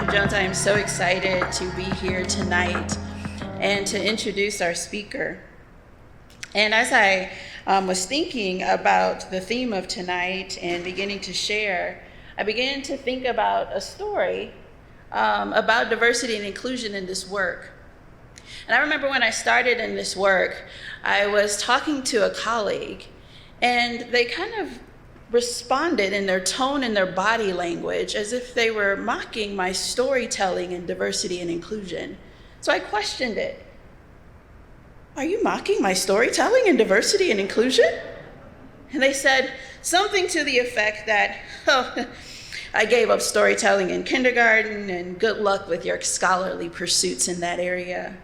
Dr. Jones. I am so excited to be here tonight and to introduce our speaker. And as I was thinking about the theme of tonight and beginning to share, I began to think about a story about diversity and inclusion in this work. And I remember when I started in this work, I was talking to a colleague, and they kind of responded in their tone and their body language as if they were mocking my storytelling in diversity and inclusion. So I questioned it. Are you mocking my storytelling in diversity and inclusion? And they said something to the effect that, oh, I gave up storytelling in kindergarten and good luck with your scholarly pursuits in that area.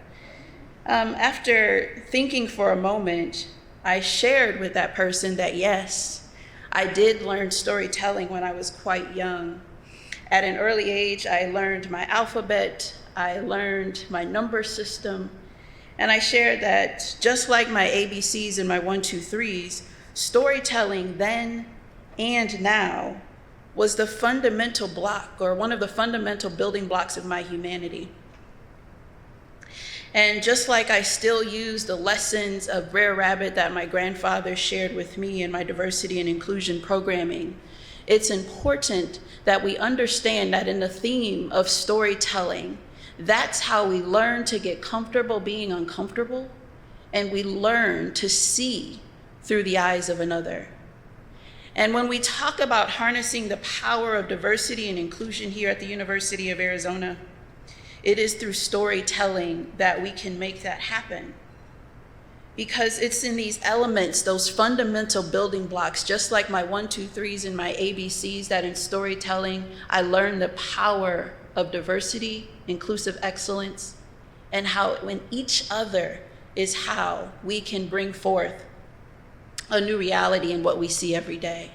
After thinking for a moment, I shared with that person that yes, I did learn storytelling when I was quite young. At an early age, I learned my alphabet, I learned my number system, and I shared that just like my ABCs and my 1, 2, 3s, storytelling then and now was the fundamental block, or one of the fundamental building blocks of my humanity. And just like I still use the lessons of Brer Rabbit that my grandfather shared with me in my diversity and inclusion programming, it's important that we understand that in the theme of storytelling, that's how we learn to get comfortable being uncomfortable, and we learn to see through the eyes of another. And when we talk about harnessing the power of diversity and inclusion here at the University of Arizona, it is through storytelling that we can make that happen. Because it's in these elements, those fundamental building blocks, just like my 1, 2, 3s and my ABCs, that in storytelling, I learned the power of diversity, inclusive excellence, and how in each other is how we can bring forth a new reality in what we see every day.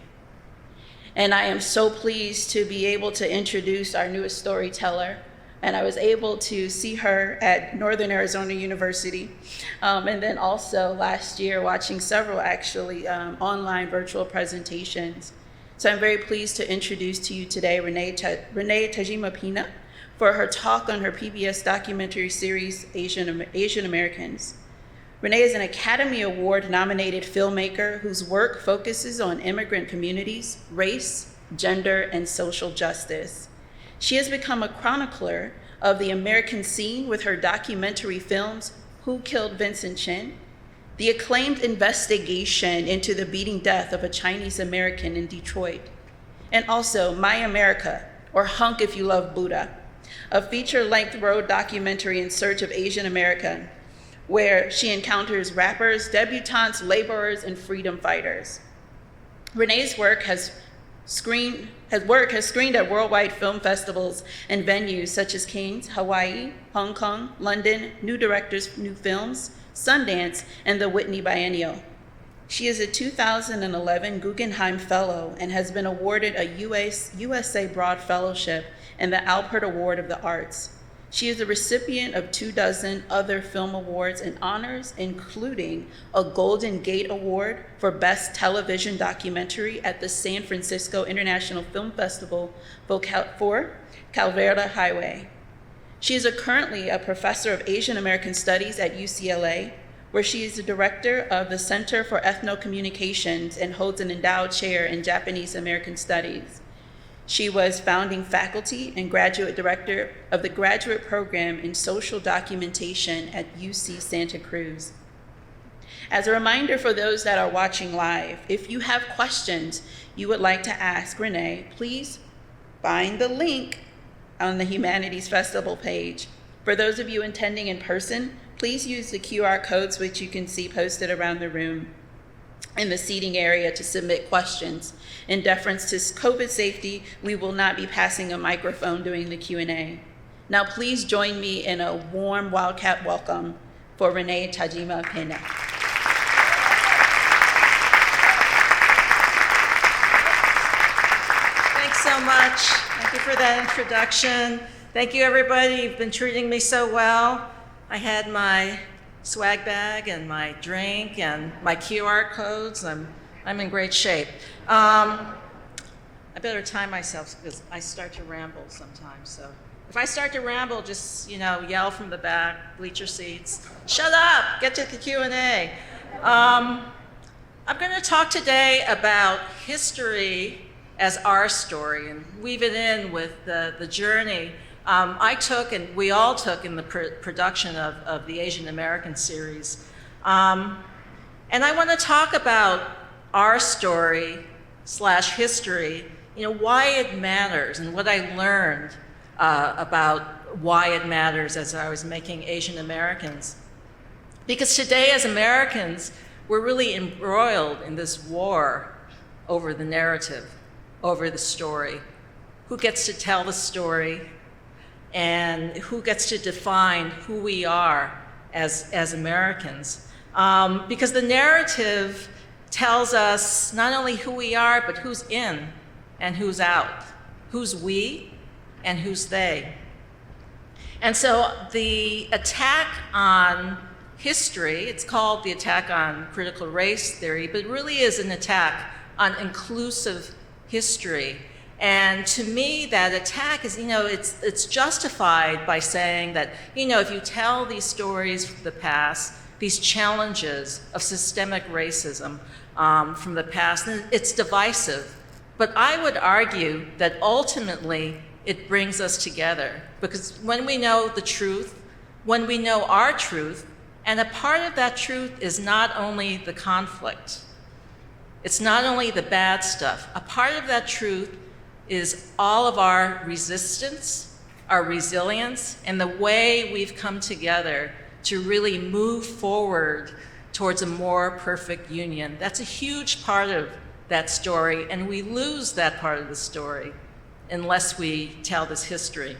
And I am so pleased to be able to introduce our newest storyteller. And I was able to see her at Northern Arizona University, and then also last year watching several actually online virtual presentations. So I'm very pleased to introduce to you today Renee Tajima-Peña for her talk on her PBS documentary series, Asian Americans. Renee is an Academy Award nominated filmmaker whose work focuses on immigrant communities, race, gender, and social justice. She has become a chronicler of the American scene with her documentary films, Who Killed Vincent Chin, the acclaimed investigation into the beating death of a Chinese American in Detroit, and also My America, or Hunk If You Love Buddha, a feature-length road documentary in search of Asian America, where she encounters rappers, debutantes, laborers, and freedom fighters. Renee's work has screened at worldwide film festivals and venues such as Cannes, Hawaii, Hong Kong, London, New Directors, New Films, Sundance, and the Whitney Biennial. She is a 2011 Guggenheim Fellow and has been awarded a USA Broad Fellowship and the Alpert Award of the Arts. She is a recipient of 24 other film awards and honors, including a Golden Gate Award for Best Television Documentary at the San Francisco International Film Festival for Calverde Highway. She is currently a professor of Asian American Studies at UCLA, where she is the director of the Center for Ethno-Communications and holds an endowed chair in Japanese American Studies. She was founding faculty and graduate director of the graduate program in social documentation at UC Santa Cruz. As a reminder for those that are watching live, if you have questions you would like to ask Renee, please find the link on the Humanities Festival page. For those of you attending in person, please use the QR codes which you can see posted around the room in the seating area to submit questions. In deference to COVID safety, we will not be passing a microphone during the Q&A. Now please join me in a warm Wildcat welcome for Renee Tajima-Peña. Thanks so much. Thank you for that introduction. Thank you, everybody. You've been treating me so well. I had my swag bag and my drink and my QR codes. I'm in great shape. I better time myself because I start to ramble sometimes, so If I start to ramble, just, yell from the back, bleacher seats, shut up, get to the Q&A. I'm going to talk today about history as our story and weave it in with the journey I took and we all took in the production of the Asian American series. And I want to talk about our story / history, why it matters and what I learned about why it matters as I was making Asian Americans. Because today as Americans, we're really embroiled in this war over the narrative, over the story. Who gets to tell the story and who gets to define who we are as Americans? Because the narrative tells us not only who we are, but who's in and who's out, who's we and who's they. And so the attack on history, it's called the attack on critical race theory, but it really is an attack on inclusive history. And to me, that attack is, it's justified by saying that, if you tell these stories from the past, these challenges of systemic racism from the past, then it's divisive. But I would argue that ultimately it brings us together, because when we know the truth, when we know our truth, and a part of that truth is not only the conflict, it's not only the bad stuff. A part of that truth is all of our resistance, our resilience, and the way we've come together to really move forward towards a more perfect union. That's a huge part of that story, and we lose that part of the story unless we tell this history.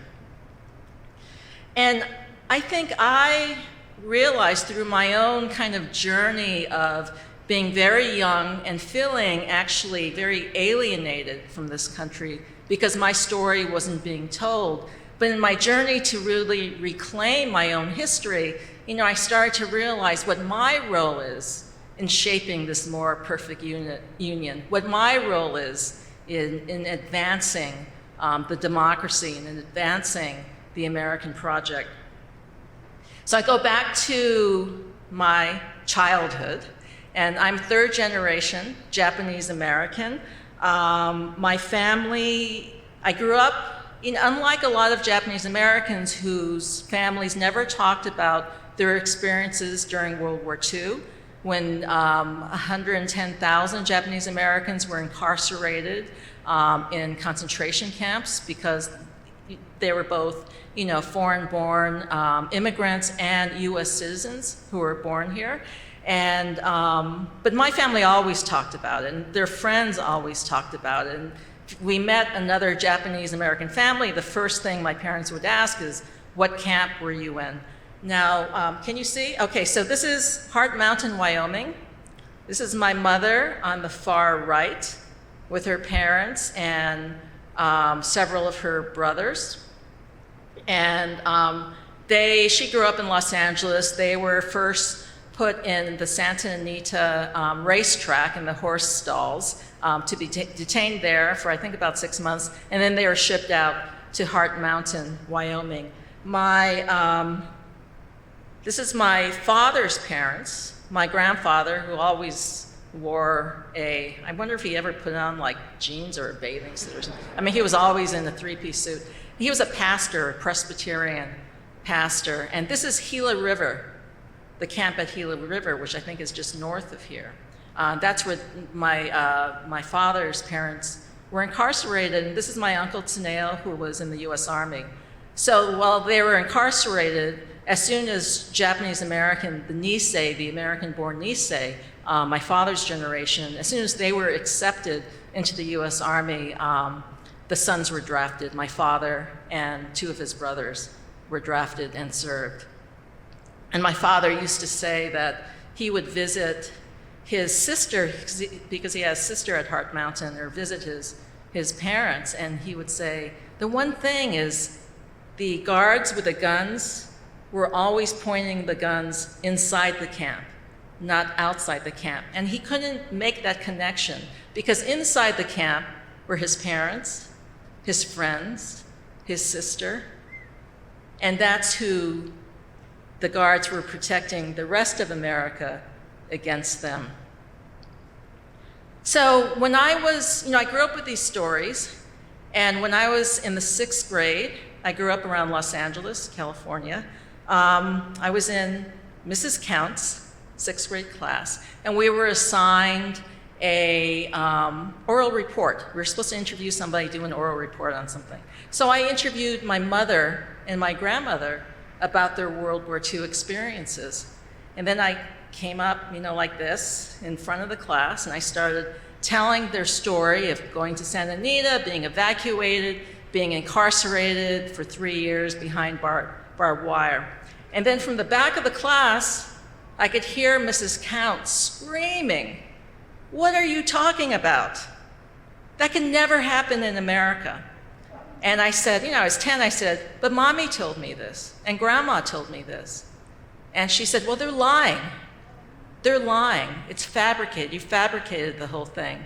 And I think I realized through my own kind of journey of being very young and feeling actually very alienated from this country because my story wasn't being told. But in my journey to really reclaim my own history, I started to realize what my role is in shaping this more perfect union, what my role is in advancing the democracy and in advancing the American project. So I go back to my childhood, and I'm third generation Japanese American. My family, I grew up, unlike a lot of Japanese Americans whose families never talked about their experiences during World War II, when 110,000 Japanese Americans were incarcerated in concentration camps because they were both, foreign-born immigrants and U.S. citizens who were born here. And, but my family always talked about it, and their friends always talked about it. And we met another Japanese American family. The first thing my parents would ask is, what camp were you in? Now, can you see? Okay, so this is Heart Mountain, Wyoming. This is my mother on the far right with her parents and several of her brothers. And she grew up in Los Angeles. They were first put in the Santa Anita racetrack in the horse stalls to be detained there for I think about 6 months, and then they were shipped out to Heart Mountain, Wyoming. This is my father's parents, my grandfather, who always wore I wonder if he ever put on like jeans or a bathing suit or something. I mean, he was always in a three-piece suit. He was a pastor, a Presbyterian pastor, and this is Gila River, the camp at Gila River, which I think is just north of here. That's where my father's parents were incarcerated, and this is my uncle Tennille, who was in the U.S. Army. So while they were incarcerated, as soon as Japanese American, the Nisei, the American-born Nisei, my father's generation, as soon as they were accepted into the U.S. Army, the sons were drafted. My father and two of his brothers were drafted and served. And my father used to say that he would visit his sister, because he has a sister at Heart Mountain, or visit his parents, and he would say, the one thing is the guards with the guns were always pointing the guns inside the camp, not outside the camp. And he couldn't make that connection, because inside the camp were his parents, his friends, his sister, And that's who the guards were protecting the rest of America against them. So when I was, I grew up with these stories, and when I was in the 6th grade, I grew up around Los Angeles, California. I was in Mrs. Count's 6th grade class, and we were assigned a oral report. We were supposed to interview somebody, do an oral report on something. So I interviewed my mother and my grandmother about their World War II experiences. And then I came up, like this, in front of the class, and I started telling their story of going to Santa Anita, being evacuated, being incarcerated for 3 years behind barbed wire. And then from the back of the class, I could hear Mrs. Count screaming, "What are you talking about? That can never happen in America." And I said, I was 10, I said, "But Mommy told me this, and Grandma told me this." And she said, "Well, they're lying. They're lying. It's fabricated. You fabricated the whole thing."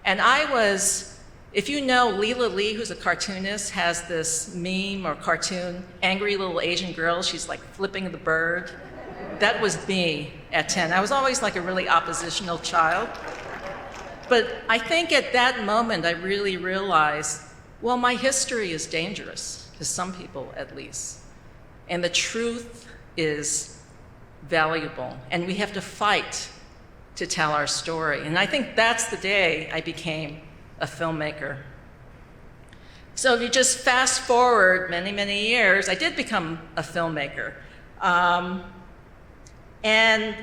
And I was, if you know Leela Lee, who's a cartoonist, has this meme or cartoon, angry little Asian girl, she's like flipping the bird. That was me at 10. I was always like a really oppositional child. But I think at that moment, I really realized, well, my history is dangerous, to some people at least. And the truth is valuable, and we have to fight to tell our story. And I think that's the day I became a filmmaker. So if you just fast forward many, many years, I did become a filmmaker. And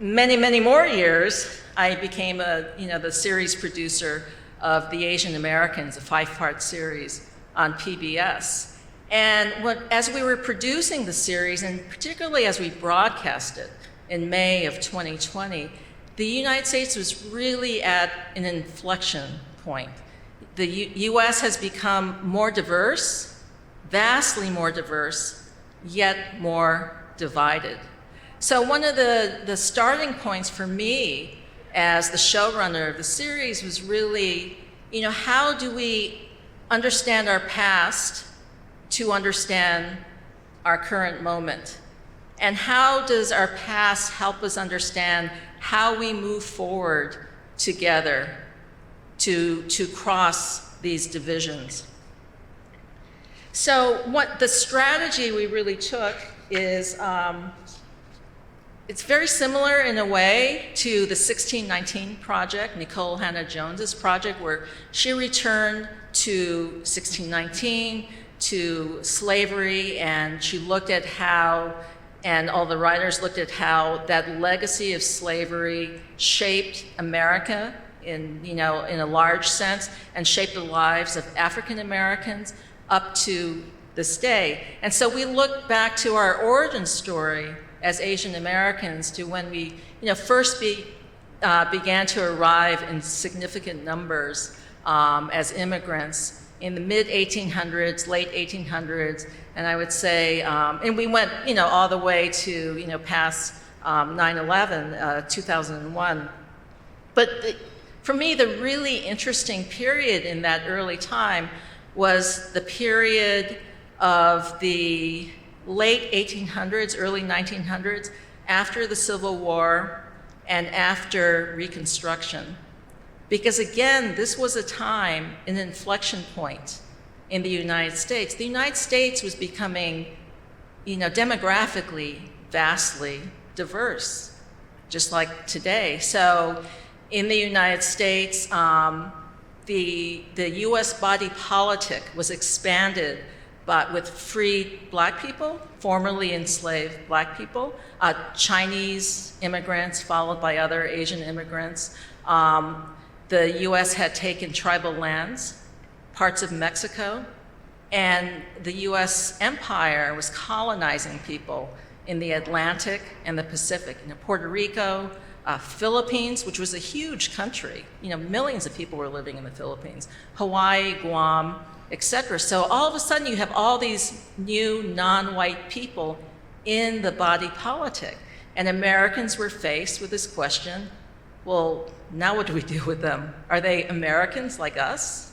many, many more years, I became the series producer of The Asian Americans, a 5-part series on PBS. And as we were producing the series, and particularly as we broadcast it in May of 2020, the United States was really at an inflection point. The US has become more diverse, vastly more diverse, yet more divided. So one of the starting points for me as the showrunner of the series was really, how do we understand our past to understand our current moment? And how does our past help us understand how we move forward together to cross these divisions? So what the strategy we really took is, it's very similar in a way to the 1619 project, Nicole Hannah-Jones's project, where she returned to 1619, to slavery, and she looked at how, and all the writers looked at how that legacy of slavery shaped America in a large sense, and shaped the lives of African Americans up to this day. And so we look back to our origin story as Asian Americans to when we first began to arrive in significant numbers as immigrants in the mid-1800s, late 1800s, and I would say, and we went all the way to past 9/11, 2001. But for me, the really interesting period in that early time was the period of the late 1800s, early 1900s, after the Civil War and after Reconstruction. Because again, this was a time, an inflection point in the United States. The United States was becoming, demographically vastly diverse, just like today. So in the United States, the US body politic was expanded but with freed Black people, formerly enslaved Black people, Chinese immigrants followed by other Asian immigrants. The US had taken tribal lands, parts of Mexico, and the US empire was colonizing people in the Atlantic and the Pacific, Puerto Rico, Philippines, which was a huge country. Millions of people were living in the Philippines, Hawaii, Guam, etc. So all of a sudden you have all these new non-white people in the body politic. And Americans were faced with this question, well, now what do we do with them? Are they Americans like us?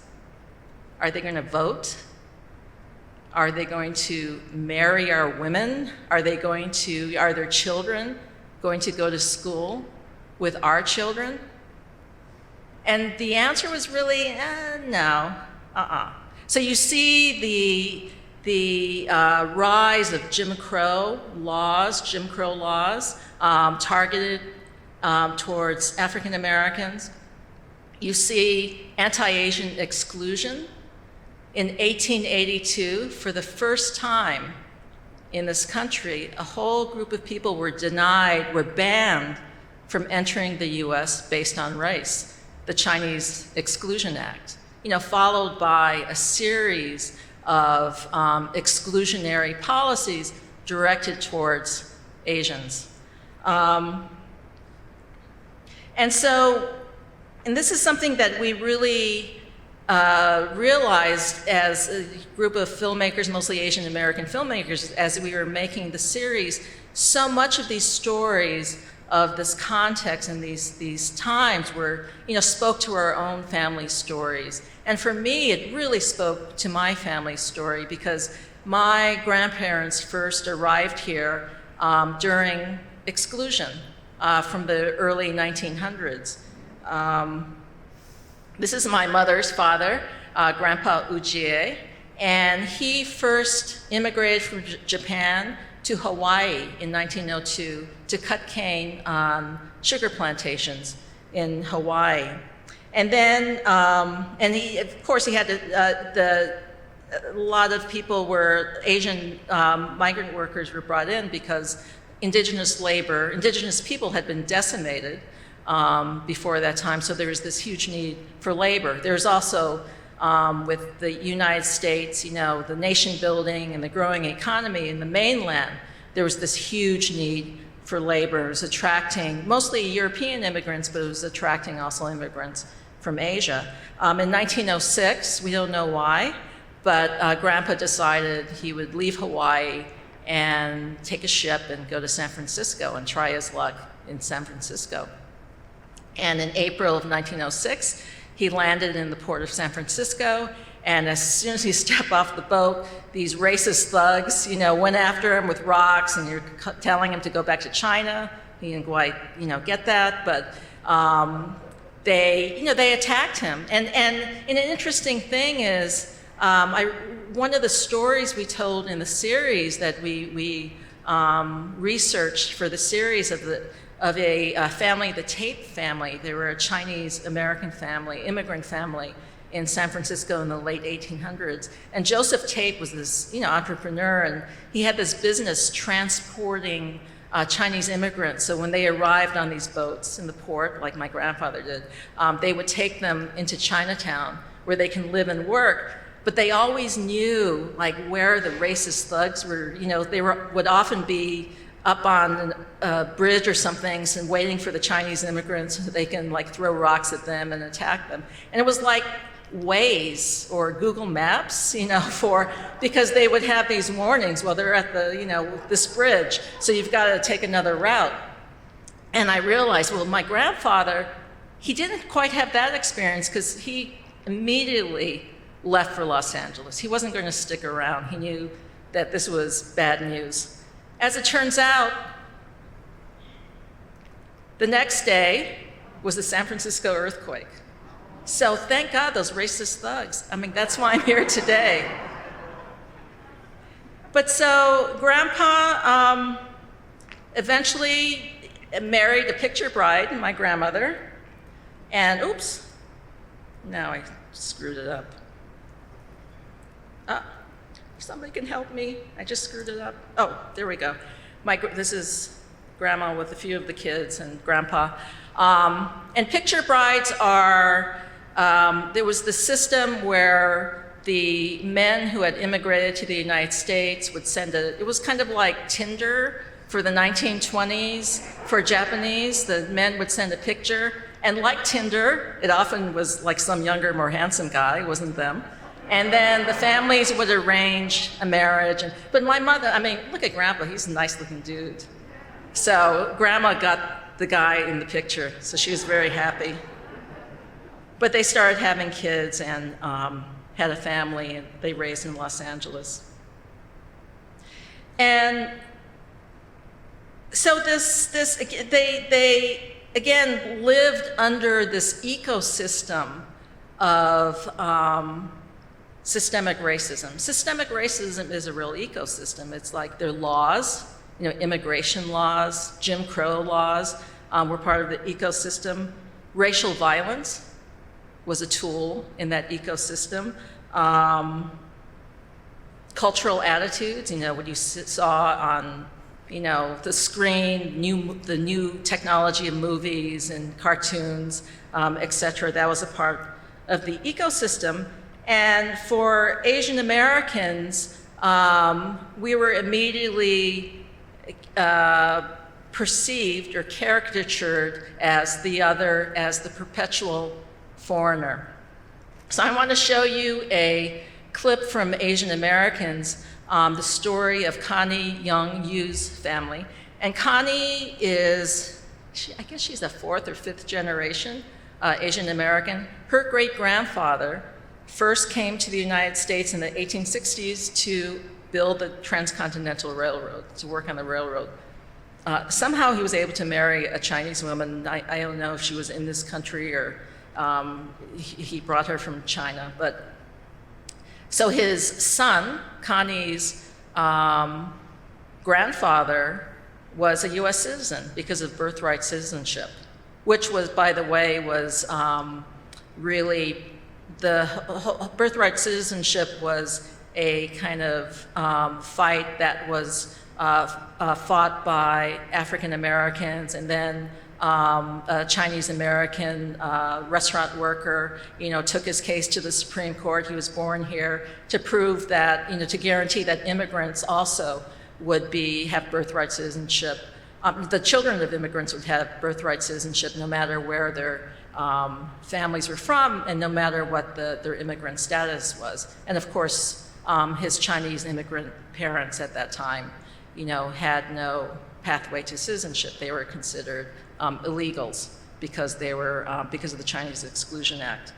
Are they going to vote? Are they going to marry our women? Are their children going to go to school with our children? And the answer was really, no, So you see the rise of Jim Crow laws targeted towards African Americans. You see anti-Asian exclusion. In 1882, for the first time in this country, a whole group of people were banned from entering the US based on race, the Chinese Exclusion Act, followed by a series of exclusionary policies directed towards Asians. And this is something that we really realized as a group of filmmakers, mostly Asian American filmmakers, as we were making the series. So much of these stories of this context and these times were, spoke to our own family stories. And for me, it really spoke to my family story because my grandparents first arrived here during Exclusion from the early 1900s. This is my mother's father, Grandpa Ujie, and he first immigrated from Japan to Hawaii in 1902 to cut cane on sugar plantations in Hawaii. And then, of course, he had a lot of people Asian migrant workers were brought in because indigenous people had been decimated before that time, so there was this huge need for labor. There's also, with the United States, the nation building and the growing economy in the mainland, there was this huge need for labor. It was attracting mostly European immigrants, but it was attracting also immigrants from Asia. In 1906, we don't know why, but Grandpa decided he would leave Hawaii and take a ship and go to San Francisco and try his luck in San Francisco. And in April of 1906, he landed in the port of San Francisco, and as soon as he stepped off the boat, these racist thugs, went after him with rocks, and you're telling him to go back to China. He didn't quite, get that, but they attacked him. And an interesting thing is, one of the stories we told in the series that we researched for the series of a family, the Tate family. They were a Chinese-American family, immigrant family in San Francisco in the late 1800s. And Joseph Tate was this, entrepreneur, and he had this business transporting Chinese immigrants. So when they arrived on these boats in the port, like my grandfather did, they would take them into Chinatown where they can live and work. But they always knew, where the racist thugs were. They would often be up on a bridge or something and waiting for the Chinese immigrants so they can throw rocks at them and attack them. And it was like Waze or Google Maps, because they would have these warnings, well, they're at this bridge, so you've got to take another route. And I realized, well, my grandfather, he didn't quite have that experience because he immediately left for Los Angeles. He wasn't going to stick around. He knew that this was bad news. As it turns out, the next day was the San Francisco earthquake. So thank God those racist thugs. That's why I'm here today. But so Grandpa eventually married a picture bride, my grandmother, and oops, now I screwed it up. Somebody can help me. I just screwed it up. Oh, there we go. This is Grandma with a few of the kids and Grandpa. And picture brides are, there was the system where the men who had immigrated to the United States would it was kind of like Tinder for the 1920s for Japanese. The men would send a picture, and like Tinder, it often was like some younger, more handsome guy, it wasn't them. And then the families would arrange a marriage. But my mother, look at Grandpa, he's a nice looking dude. So Grandma got the guy in the picture, so she was very happy. But they started having kids and had a family, and they raised in Los Angeles. And so they again lived under this ecosystem of systemic racism. Systemic racism is a real ecosystem. It's like their laws, immigration laws, Jim Crow laws were part of the ecosystem. Racial violence was a tool in that ecosystem. Cultural attitudes, what you saw on the screen, the new technology of movies and cartoons, et cetera, that was a part of the ecosystem. And for Asian Americans, we were immediately perceived or caricatured as the other, as the perpetual foreigner. So I want to show you a clip from Asian Americans, the story of Connie Young Yu's family. And Connie is, I guess she's a fourth or fifth generation Asian American. Her great-grandfather first came to the United States in the 1860s to build the Transcontinental Railroad, to work on the railroad. Somehow he was able to marry a Chinese woman. I don't know if she was in this country or he brought her from China. But so his son, Connie's grandfather, was a US citizen because of birthright citizenship, which was, by the way, was really, the birthright citizenship was a kind of fight that was fought by African Americans, and then a Chinese American restaurant worker, took his case to the Supreme Court. He was born here to prove that, to guarantee that immigrants also would have birthright citizenship. The children of immigrants would have birthright citizenship no matter where their families were from and no matter what their immigrant status was. And of course, his Chinese immigrant parents at that time, had no pathway to citizenship. They were considered illegals because they were because of the Chinese Exclusion Act.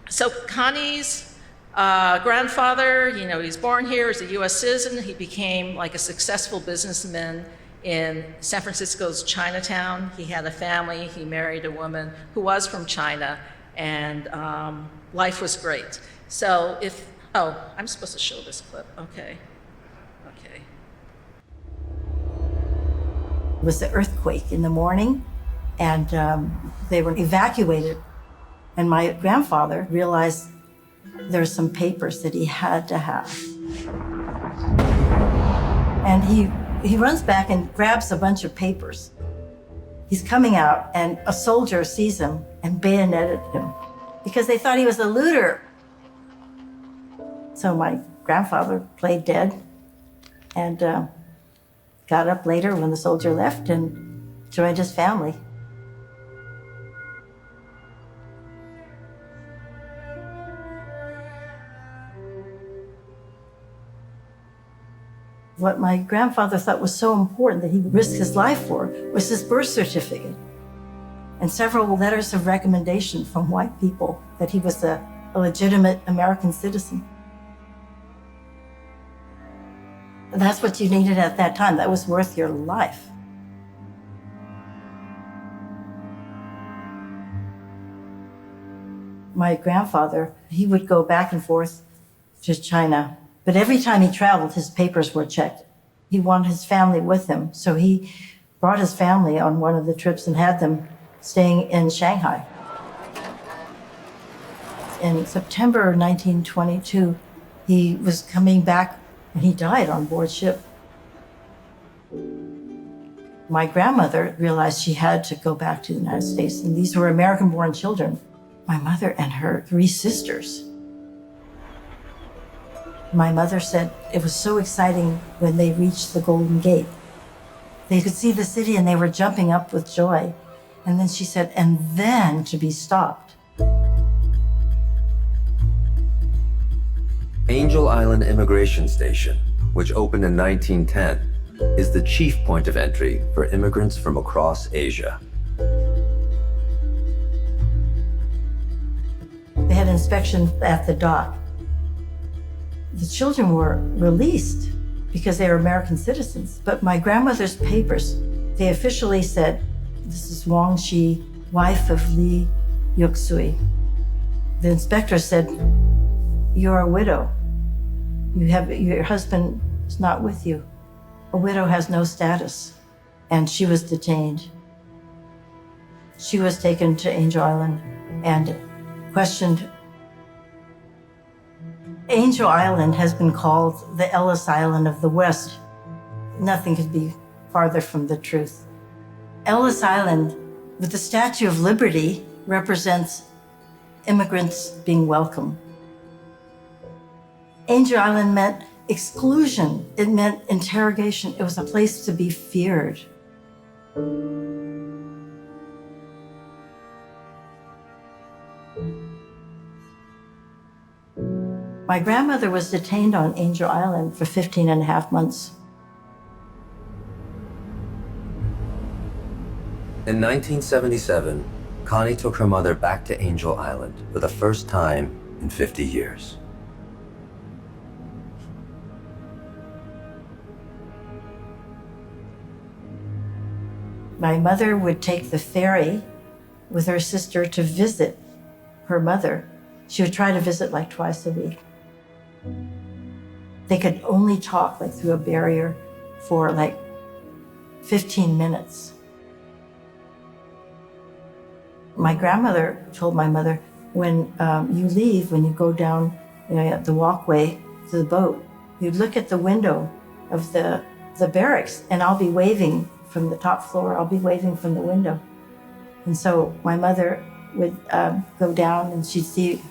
So Connie's grandfather, he's born here as a U.S. citizen. He became like a successful businessman in San Francisco's Chinatown. He had a family. He married a woman who was from China, and life was great. So I'm supposed to show this clip. Okay. It was the earthquake in the morning, and they were evacuated. And my grandfather realized there's some papers that he had to have. And he runs back and grabs a bunch of papers. He's coming out, and a soldier sees him and bayoneted him because they thought he was a looter. So my grandfather played dead and got up later when the soldier left and joined his family. What my grandfather thought was so important that he risked his life for was his birth certificate and several letters of recommendation from white people that he was a legitimate American citizen. And that's what you needed at that time. That was worth your life. My grandfather, he would go back and forth to China, but every time he traveled, his papers were checked. He wanted his family with him, so he brought his family on one of the trips and had them staying in Shanghai. In September 1922, he was coming back and he died on board ship. My grandmother realized she had to go back to the United States, and these were American-born children, my mother and her 3 sisters. My mother said it was so exciting when they reached the Golden Gate. They could see the city and they were jumping up with joy. And then she said, and then to be stopped. Angel Island Immigration Station, which opened in 1910, is the chief point of entry for immigrants from across Asia. They had inspection at the dock. The children were released. because they were American citizens. But my grandmother's papers, they officially said, this is Wang Shi, wife of Li Yuxui. The inspector said, you're a widow. Your husband is not with you. A widow has no status. And she was detained. She was taken to Angel Island and questioned. Angel Island has been called the Ellis Island of the West. Nothing could be farther from the truth. Ellis Island, with the Statue of Liberty, represents immigrants being welcome. Angel Island meant exclusion. It meant interrogation. It was a place to be feared. My grandmother was detained on Angel Island for 15 and a half months. In 1977, Connie took her mother back to Angel Island for the first time in 50 years. My mother would take the ferry with her sister to visit her mother. She would try to visit like twice a week. They could only talk like through a barrier for like 15 minutes. My grandmother told my mother, when you leave, when you go down the walkway to the boat, you look at the window of the barracks, and I'll be waving from the top floor. I'll be waving from the window. And so my mother would go down, and she'd see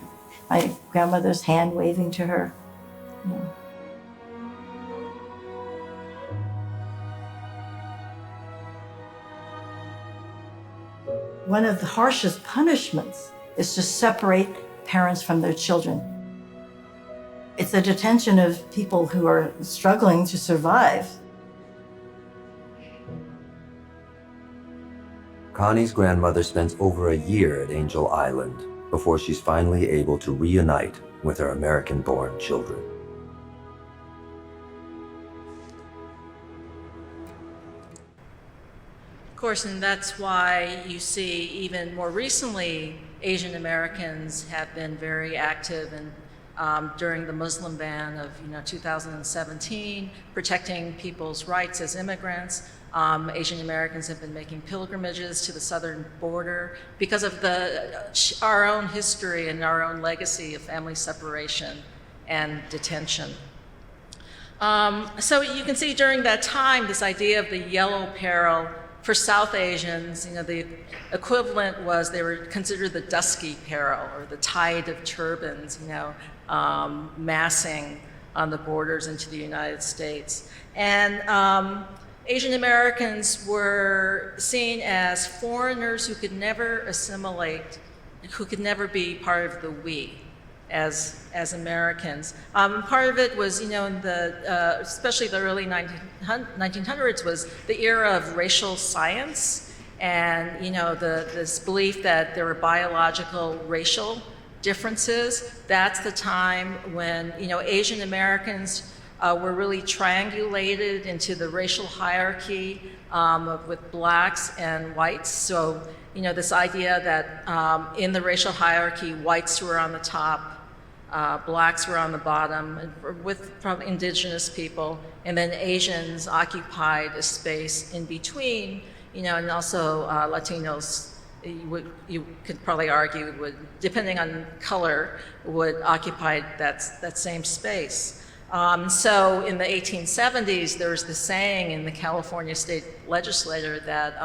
my grandmother's hand waving to her. One of the harshest punishments is to separate parents from their children. It's a detention of people who are struggling to survive. Connie's grandmother spends over a year at Angel Island before she's finally able to reunite with her American-born children. Of course, and that's why you see even more recently, Asian Americans have been very active in, during the Muslim ban of 2017, protecting people's rights as immigrants. Asian Americans have been making pilgrimages to the southern border because of our own history and our own legacy of family separation and detention. So you can see during that time, this idea of the yellow peril for South Asians, the equivalent was they were considered the dusky peril, or the tide of turbans, massing on the borders into the United States. And Asian Americans were seen as foreigners who could never assimilate, who could never be part of the we as Americans. Part of it was, in the, especially the early 1900s, was the era of racial science and, this belief that there were biological racial differences. That's the time when, Asian Americans were really triangulated into the racial hierarchy with blacks and whites. So, this idea that in the racial hierarchy, whites were on the top, blacks were on the bottom, with probably indigenous people, and then Asians occupied a space in between, and also Latinos, you could probably argue, would, depending on color, would occupy that same space. So in the 1870s, there was this saying in the California state legislature that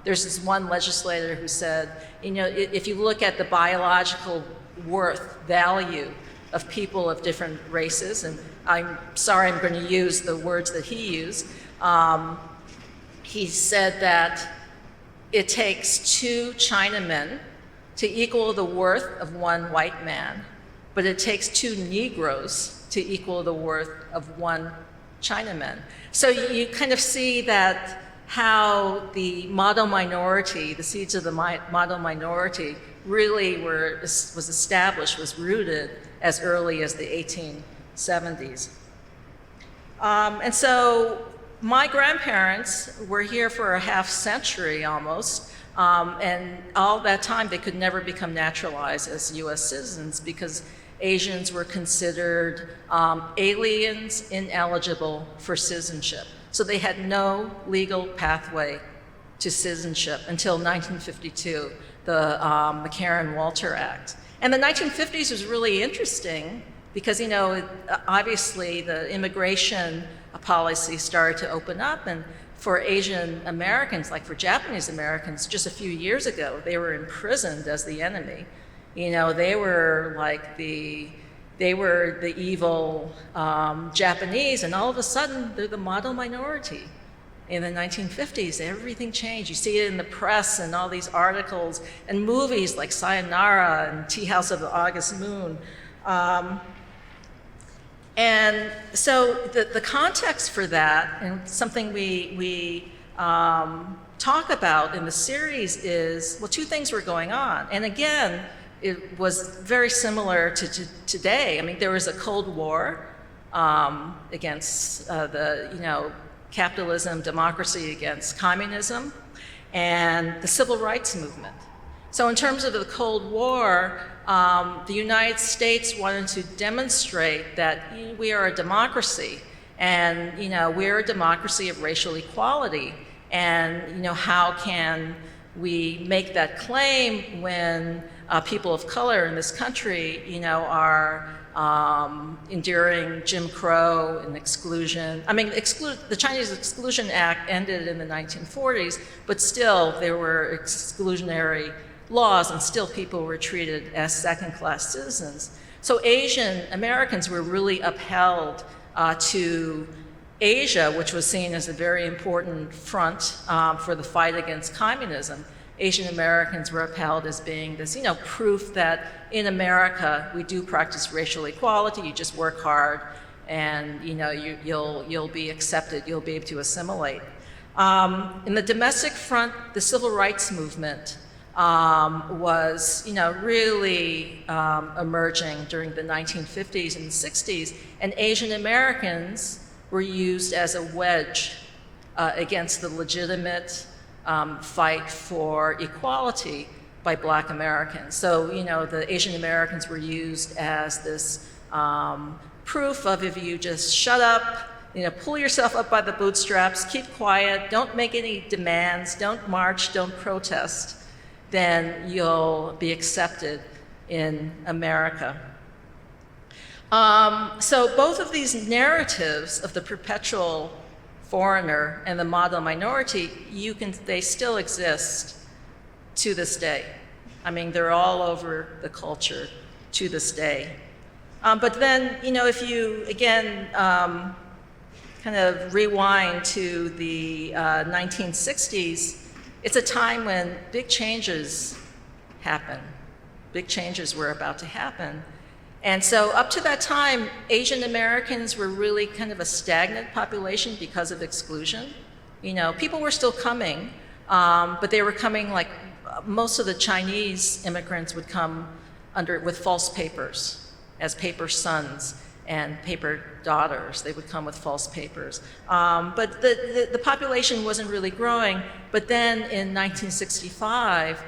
there's this one legislator who said, if you look at the biological value of people of different races, and I'm sorry I'm going to use the words that he used, he said that it takes 2 Chinamen to equal the worth of 1 white man, but it takes 2 Negroes to equal the worth of 1 Chinaman. So you kind of see that how the model minority, the seeds of the model minority, really was established, was rooted as early as the 1870s. And so my grandparents were here for a half century almost, and all that time they could never become naturalized as US citizens because Asians were considered aliens ineligible for citizenship. So they had no legal pathway to citizenship until 1952, the Mccarran Walter Act. And the 1950s was really interesting because, you know, obviously the immigration policy started to open up, and for Asian Americans, like for Japanese Americans, just a few years ago, they were imprisoned as the enemy. You know, they were like the evil Japanese, and all of a sudden, they're the model minority. In the 1950s, everything changed. You see it in the press and all these articles and movies like Sayonara and Tea House of the August Moon. And so the context for that, and something we talk about in the series is, well, two things were going on. And again, it was very similar to today. I mean, there was a Cold War against capitalism, democracy against communism, and the civil rights movement. So in terms of the Cold War, the United States wanted to demonstrate that we are a democracy, and we're a democracy of racial equality. And how can we make that claim when people of color in this country, are enduring Jim Crow and exclusion. I mean, the Chinese Exclusion Act ended in the 1940s, but still there were exclusionary laws, and still people were treated as second-class citizens. So Asian Americans were really upheld to Asia, which was seen as a very important front for the fight against communism. Asian Americans were upheld as being this, proof that in America we do practice racial equality. You just work hard, and you'll be accepted. You'll be able to assimilate. In the domestic front, the civil rights movement was, really emerging during the 1950s and 60s, and Asian Americans were used as a wedge against the legitimate fight for equality by Black Americans. So, the Asian Americans were used as this proof of, if you just shut up, pull yourself up by the bootstraps, keep quiet, don't make any demands, don't march, don't protest, then you'll be accepted in America. So both of these narratives of the perpetual foreigner and the model minority, they still exist to this day. I mean, they're all over the culture to this day. But then, if you, again, kind of rewind to the 1960s, it's a time when big changes happen. Big changes were about to happen. And so up to that time, Asian Americans were really kind of a stagnant population because of exclusion. People were still coming, but they were coming like most of the Chinese immigrants would come with false papers, as paper sons and paper daughters. They would come with false papers. But the population wasn't really growing. But then in 1965,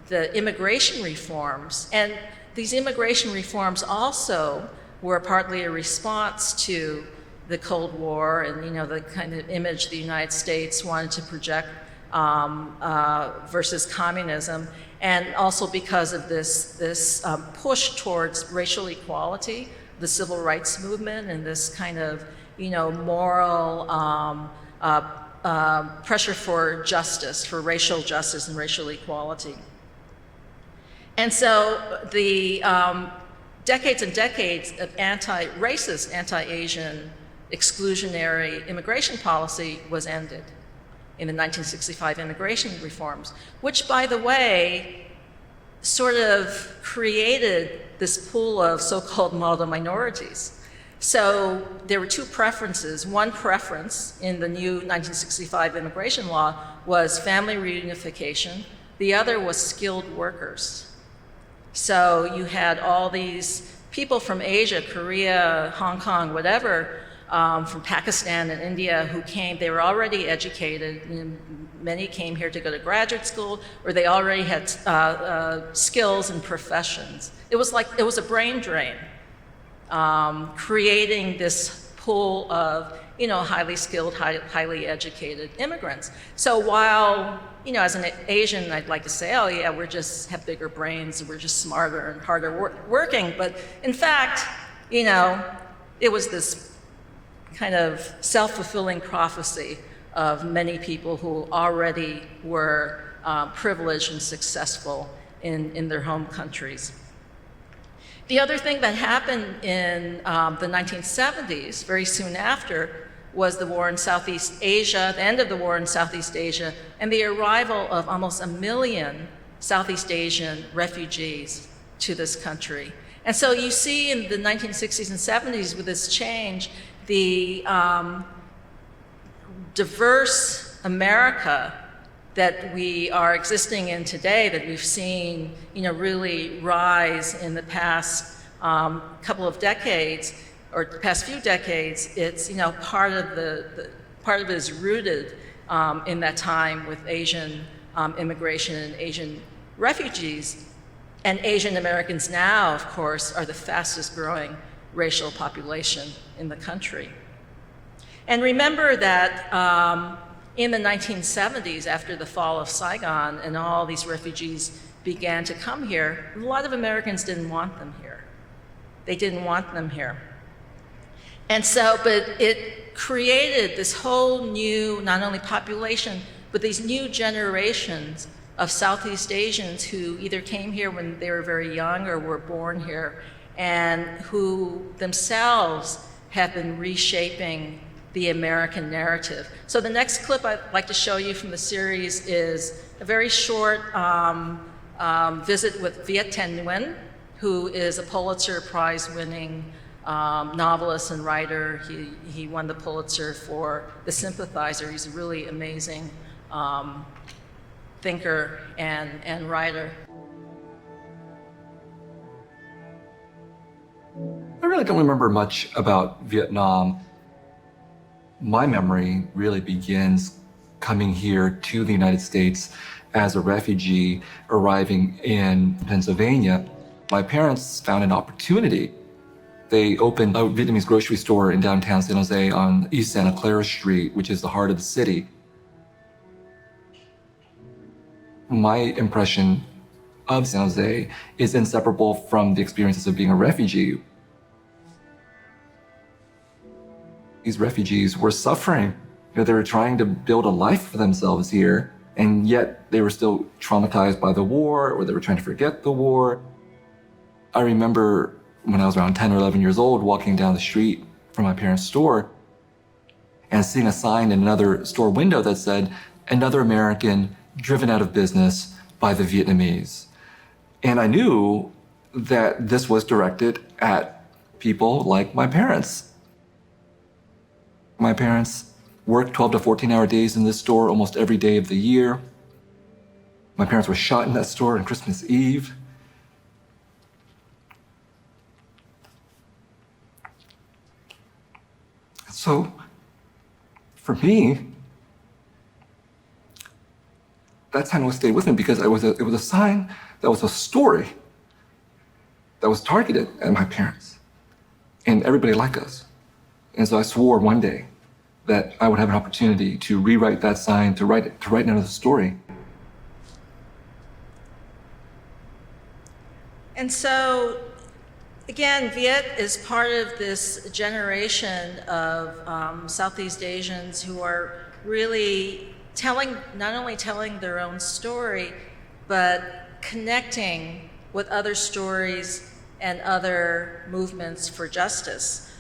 the immigration reforms, and these immigration reforms also were partly a response to the Cold War and the kind of image the United States wanted to project versus communism, and also because of this push towards racial equality, the civil rights movement, and this kind of moral pressure for justice, for racial justice and racial equality. And so the decades and decades of anti-racist, anti-Asian, exclusionary immigration policy was ended in the 1965 immigration reforms, which, by the way, sort of created this pool of so-called model minorities. So there were two preferences. One preference in the new 1965 immigration law was family reunification. The other was skilled workers. So you had all these people from Asia, Korea, Hong Kong, whatever, from Pakistan and India who came. They were already educated. Many came here to go to graduate school, or they already had skills and professions. It was a brain drain, creating this pool of highly skilled, highly educated immigrants. So while, as an Asian, I'd like to say, oh yeah, we just have bigger brains, we're just smarter and harder working, but in fact, it was this kind of self-fulfilling prophecy of many people who already were privileged and successful in their home countries. The other thing that happened in the 1970s, very soon after, was the war in Southeast Asia, the end of the war in Southeast Asia, and the arrival of almost 1 million Southeast Asian refugees to this country. And so you see in the 1960s and 70s with this change, the diverse America that we are existing in today, that we've seen, really rise in the past couple of decades, or the past few decades. It's, part of it is rooted in that time with Asian immigration and Asian refugees. And Asian Americans now, of course, are the fastest growing racial population in the country. And remember that in the 1970s, after the fall of Saigon and all these refugees began to come here, a lot of Americans didn't want them here. They didn't want them here. And so, but it created this whole new, not only population, but these new generations of Southeast Asians who either came here when they were very young or were born here, and who themselves have been reshaping the American narrative. So the next clip I'd like to show you from the series is a very short visit with Viet Thanh Nguyen, who is a Pulitzer Prize-winning novelist and writer. He won the Pulitzer for The Sympathizer. He's a really amazing thinker and writer. I really don't remember much about Vietnam. My memory really begins coming here to the United States as a refugee arriving in Pennsylvania. My parents found an opportunity. They opened a Vietnamese grocery store in downtown San Jose on East Santa Clara Street, which is the heart of the city. My impression of San Jose is inseparable from the experiences of being a refugee. These refugees were suffering. They were trying to build a life for themselves here, and yet they were still traumatized by the war, or they were trying to forget the war. I remember when I was around 10 or 11 years old, walking down the street from my parents' store and seeing a sign in another store window that said, "Another American driven out of business by the Vietnamese." And I knew that this was directed at people like my parents. My parents worked 12 to 14-hour days in this store almost every day of the year. My parents were shot in that store on Christmas Eve. So, for me, that sign always stayed with me because it was a sign that was a story that was targeted at my parents and everybody like us. And so I swore one day that I would have an opportunity to rewrite that sign, to write another story. And so, again, Viet is part of this generation of Southeast Asians who are really not only telling their own story, but connecting with other stories and other movements for justice.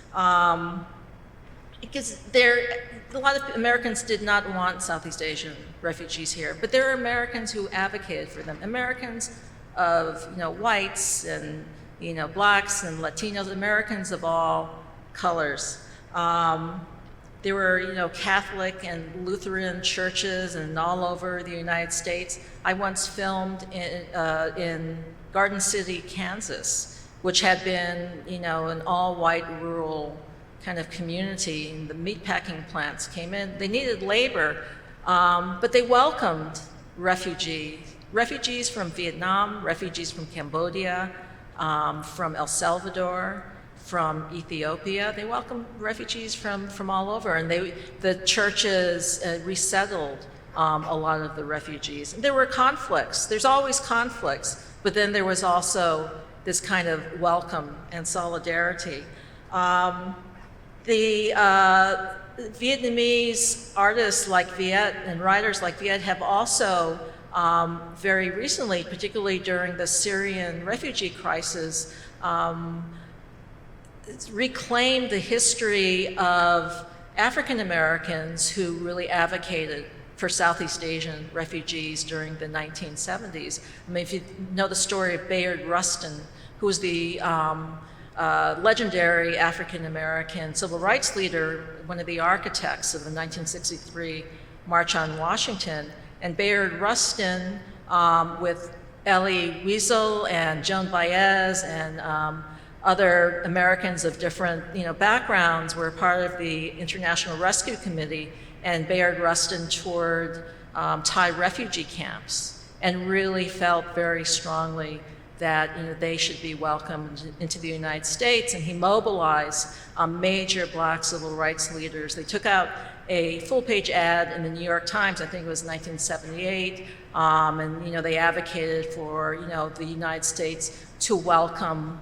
Because a lot of Americans did not want Southeast Asian refugees here, but there are Americans who advocated for them. Americans of whites and blacks and Latinos, Americans of all colors. There were Catholic and Lutheran churches and all over the United States. I once filmed in Garden City, Kansas, which had been an all-white rural kind of community, and the meatpacking plants came in. They needed labor, but they welcomed refugees from Vietnam, refugees from Cambodia, from El Salvador, from Ethiopia. They welcomed refugees from all over, and the churches resettled a lot of the refugees. And there were conflicts. There's always conflicts, but then there was also this kind of welcome and solidarity. The Vietnamese artists like Viet and writers like Viet have also very recently, particularly during the Syrian refugee crisis, reclaimed the history of African Americans who really advocated for Southeast Asian refugees during the 1970s. I mean, if you know the story of Bayard Rustin, who was the legendary African American civil rights leader, one of the architects of the 1963 March on Washington. And Bayard Rustin, with Elie Wiesel and Joan Baez and other Americans of different backgrounds, were part of the International Rescue Committee, and Bayard Rustin toured Thai refugee camps and really felt very strongly that they should be welcomed into the United States, and he mobilized major Black civil rights leaders. They took out a full-page ad in the New York Times, I think it was 1978, and they advocated for the United States to welcome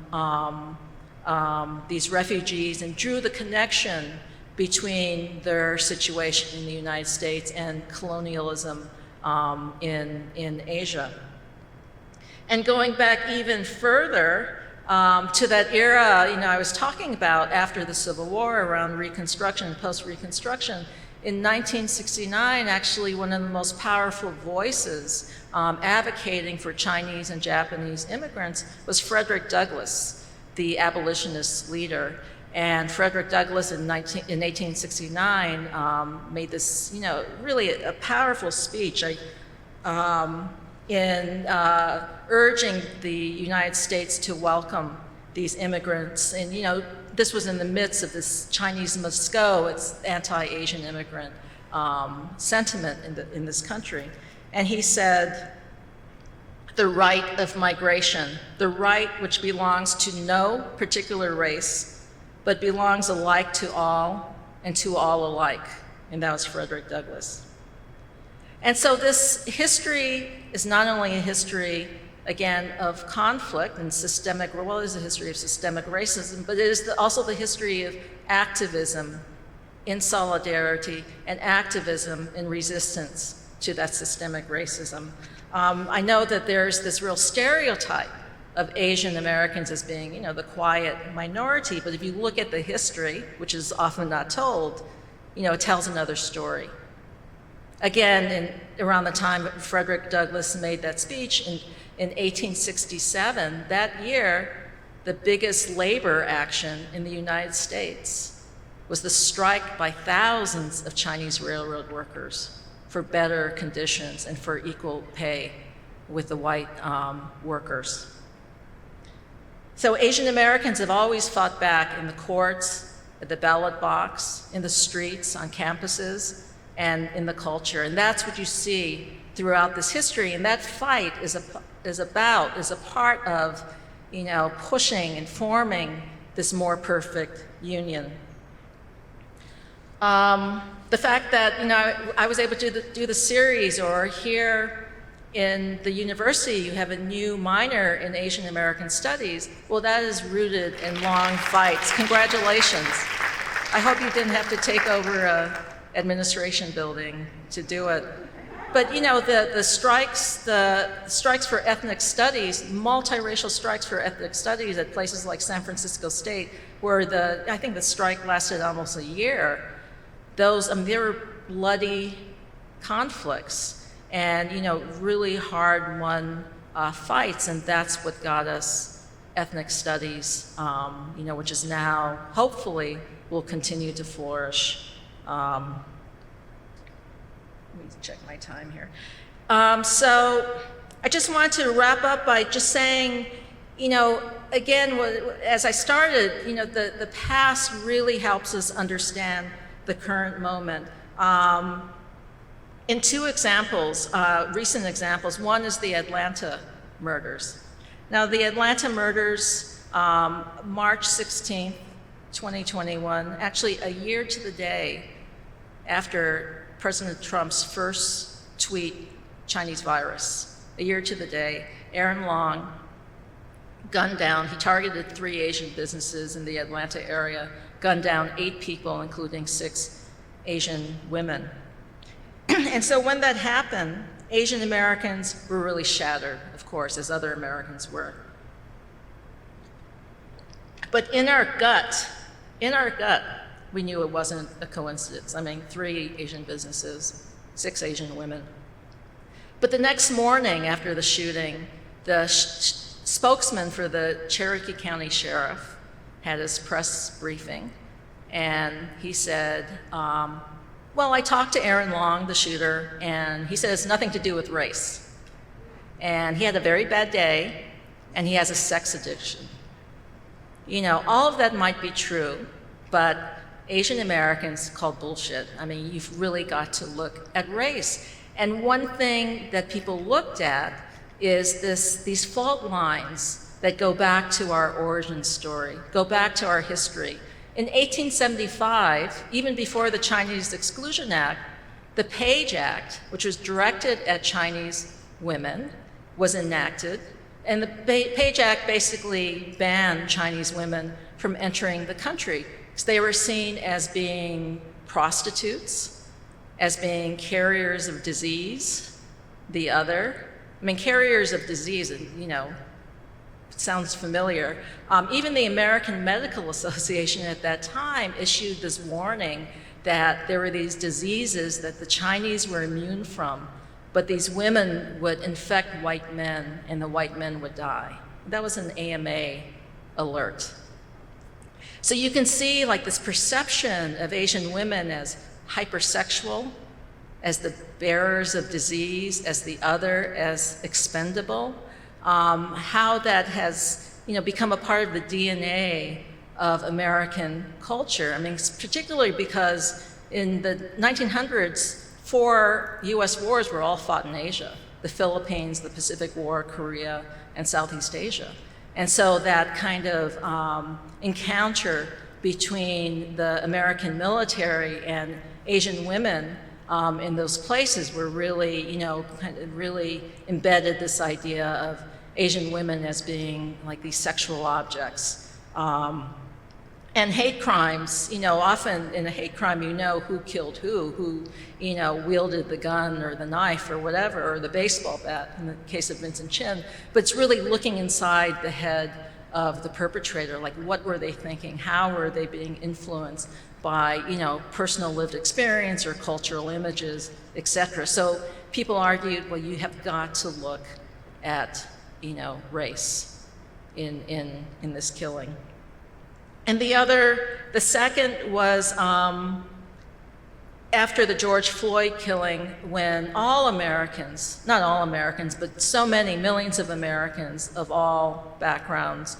these refugees, and drew the connection between their situation in the United States and colonialism in Asia. And going back even further to that era, I was talking about after the Civil War, around Reconstruction, post-Reconstruction, in 1969, actually one of the most powerful voices advocating for Chinese and Japanese immigrants was Frederick Douglass, the abolitionist leader. And Frederick Douglass in 1869 made this, really a powerful speech in urging the United States to welcome these immigrants. And this was in the midst of this Chinese must go, it's anti-Asian immigrant sentiment in this country. And he said, "The right of migration, the right which belongs to no particular race, but belongs alike to all and to all alike." And that was Frederick Douglass. And so this history is not only a history, again, of conflict and systemic, well, it is a history of systemic racism, but it is also the history of activism in solidarity and activism in resistance to that systemic racism. I know that there's this real stereotype of Asian Americans as being, the quiet minority, but if you look at the history, which is often not told, it tells another story. Again, around the time Frederick Douglass made that speech in 1867, that year, the biggest labor action in the United States was the strike by thousands of Chinese railroad workers for better conditions and for equal pay with the white workers. So Asian Americans have always fought back in the courts, at the ballot box, in the streets, on campuses, and in the culture. And that's what you see throughout this history. And that fight is a part of, pushing and forming this more perfect union. The fact that, I was able to do the series, or here in the university, you have a new minor in Asian American Studies. Well, that is rooted in long fights. Congratulations. I hope you didn't have to take over a administration building to do it. But the strikes for ethnic studies, multiracial strikes for ethnic studies at places like San Francisco State, where I think the strike lasted almost a year. They were bloody conflicts and really hard-won fights, and that's what got us ethnic studies, which is now hopefully will continue to flourish. Let me check my time here. So I just wanted to wrap up by just saying, Again, as I started, the past really helps us understand the current moment. In two examples, recent examples, one is the Atlanta murders. Now, the Atlanta murders, March 16th, 2021, actually a year to the day after President Trump's first tweet, Chinese virus, a year to the day, Aaron Long gunned down, he targeted 3 Asian businesses in the Atlanta area, gunned down 8 people, including 6 Asian women. And so when that happened, Asian Americans were really shattered, of course, as other Americans were. But in our gut, we knew it wasn't a coincidence. I mean, 3 Asian businesses, 6 Asian women. But the next morning after the shooting, the spokesman for the Cherokee County Sheriff had his press briefing, and he said, well, I talked to Aaron Long, the shooter, and he said it's nothing to do with race. And he had a very bad day, and he has a sex addiction. All of that might be true, but Asian Americans called bullshit. I mean, you've really got to look at race. And one thing that people looked at is these fault lines that go back to our origin story, go back to our history. In 1875, even before the Chinese Exclusion Act, the Page Act, which was directed at Chinese women, was enacted. And the Page Act basically banned Chinese women from entering the country because they were seen as being prostitutes, as being carriers of disease, carriers of disease, sounds familiar. Even the American Medical Association at that time issued this warning that there were these diseases that the Chinese were immune from, but these women would infect white men and the white men would die. That was an AMA alert. So you can see this perception of Asian women as hypersexual, as the bearers of disease, as the other, as expendable, how that has become a part of the DNA of American culture. I mean, particularly because in the 1900s, 4 US wars were all fought in Asia: the Philippines, the Pacific War, Korea, and Southeast Asia. And so that kind of encounter between the American military and Asian women in those places were really, really embedded this idea of Asian women as being like these sexual objects. And hate crimes, often in a hate crime, who killed who wielded the gun or the knife or whatever, or the baseball bat in the case of Vincent Chin. But it's really looking inside the head of the perpetrator, like what were they thinking? How were they being influenced by, personal lived experience or cultural images, et cetera. So people argued, well, you have got to look at, race in this killing. And the second was after the George Floyd killing, when all Americans, not all Americans, but so many, millions of Americans of all backgrounds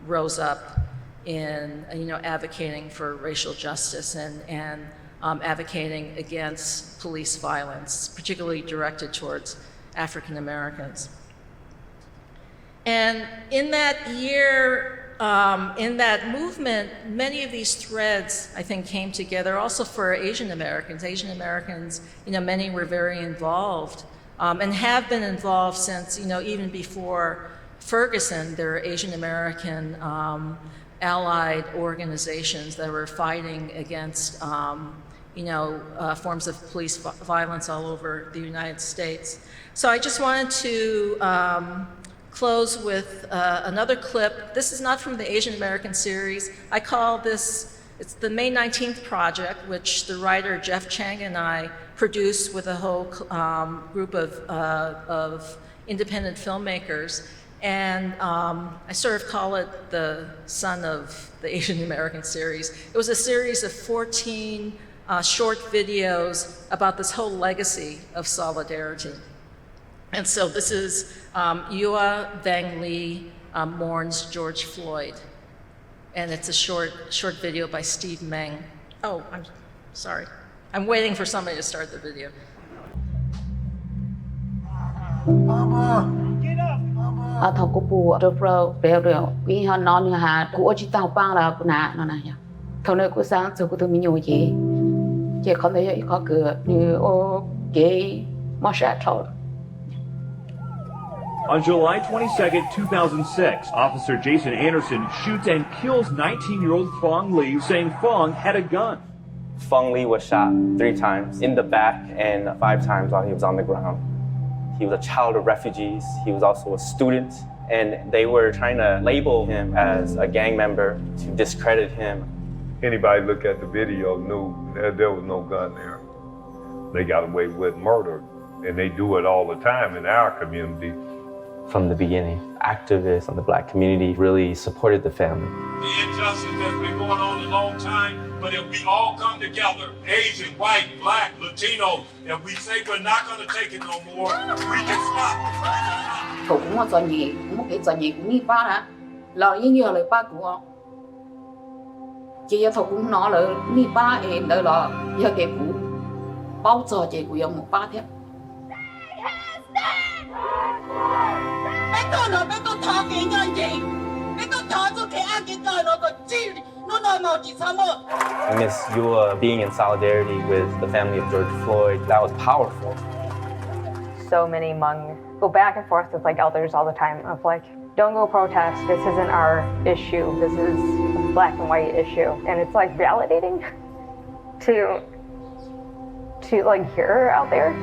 rose up in, advocating for racial justice and advocating against police violence, particularly directed towards African Americans. And in that year, in that movement, many of these threads, I think, came together also for Asian Americans. Asian Americans, many were very involved and have been involved since, even before Ferguson. There are Asian American allied organizations that were fighting against, forms of police violence all over the United States. So I just wanted to close with another clip. This is not from the Asian American series. I call this, it's the May 19th project, which the writer Jeff Chang and I produced with a whole group of independent filmmakers. And I sort of call it the son of the Asian American series. It was a series of 14 short videos about this whole legacy of solidarity. And so this is Yua Vang Lee mourns George Floyd. And it's a short video by Steve Meng. Oh, I'm sorry. I'm waiting for somebody to start the video. 阿头姑婆就说不要了，因为那女孩我知道帮了不难那样，头那个上做个都没有嘢，这可能一个女我给没啥头。 On July 22nd, 2006, Officer Jason Anderson shoots and kills 19-year-old Fong Lee, saying Fong had a gun. Fong Lee was shot 3 times in the back and 5 times while he was on the ground. He was a child of refugees. He was also a student, and they were trying to label him as a gang member to discredit him. Anybody look at the video knew that there was no gun there. They got away with murder, and they do it all the time in our community. From the beginning, activists in the Black community really supported the family. The injustice that's been going on a long time, but if we all come together, Asian, white, Black, Latino, and we say we're not going to take it no more, we can stop. Cậu cũng một doanh nghiệp, một cái doanh nghiệp cũng như ba hả? Là ý nghĩa lời ba của chị thầu cũng nói là như ba em đợi là giờ cái cũ bao giờ chị cũng một ba thế. 你都拖幾個嘢，你都拖咗其他幾個攞個資料，攞來冇啲什麼。 Miss Yua being in solidarity with the family of George Floyd, that was powerful. So many Hmong go back and forth with like elders all the time of like, don't go protest, this isn't our issue, this is a black and white issue. And it's like validating to like hear her out there.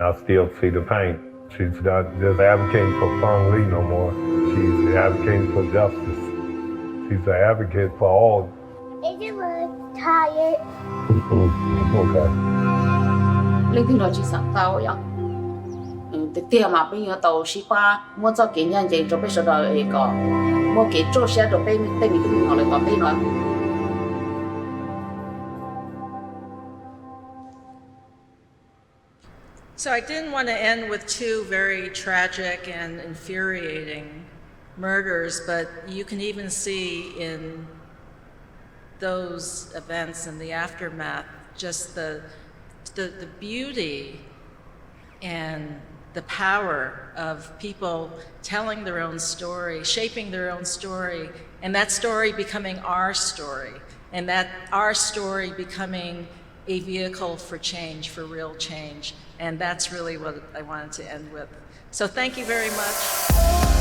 I still see the pain. She's not just advocating for Fong Lee no more. She's advocating for justice. She's an advocate for all. Is it tired? Okay. Lên tiếng nói chỉ sáng tạo vậy. Từ tiền mà bây giờ tàu sĩ ba mua cho cái nhân gì cho bây giờ đời có mua cái chỗ xe cho bây mình cũng nói lại tao bây nói. So I didn't want to end with 2 very tragic and infuriating murders, but you can even see in those events and the aftermath just the beauty and the power of people telling their own story, shaping their own story, and that story becoming our story, and that our story becoming a vehicle for change, for real change. And that's really what I wanted to end with. So thank you very much.